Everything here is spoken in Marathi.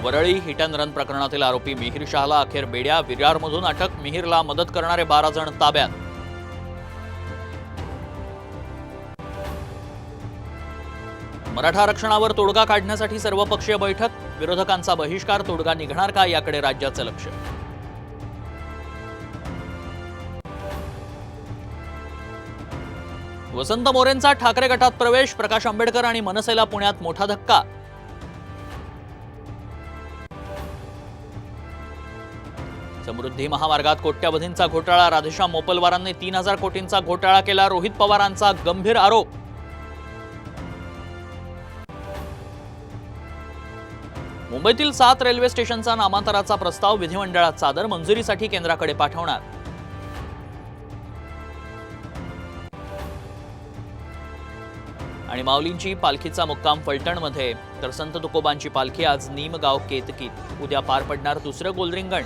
वरळी हिट अँड रन प्रकरणातील आरोपी मिहिर शहाला अखेर बेड्या विरारमधून अटक. मिहिरला मदत करणारे 12 जण ताब्यात. मराठा आरक्षणावर तोडगा काढण्यासाठी सर्वपक्षीय बैठक. विरोधकांचा बहिष्कार. तोडगा निघणार का याकडे राज्याचं लक्ष. वसंत मोरेंचा ठाकरे गटात प्रवेश. प्रकाश आंबेडकर आणि मनसेला पुण्यात मोठा धक्का. समृद्धी महामार्गात कोट्यवधींचा घोटाळा. राधेश्याम मोपलवारांनी 3000 कोटींचा घोटाळा केला. रोहित पवारांचा गंभीर आरोप. मुंबईतील 7 रेल्वे स्टेशनचा नामांतराचा प्रस्ताव विधिमंडळात सादर. मंजुरीसाठी केंद्राकडे पाठवणार. आणि माऊलींची पालखीचा मुक्काम फलटणमध्ये तर संत तुकोबांची पालखी आज निमगाव केतकीत. उद्या पार पडणार दुसरं गोलरिंगण.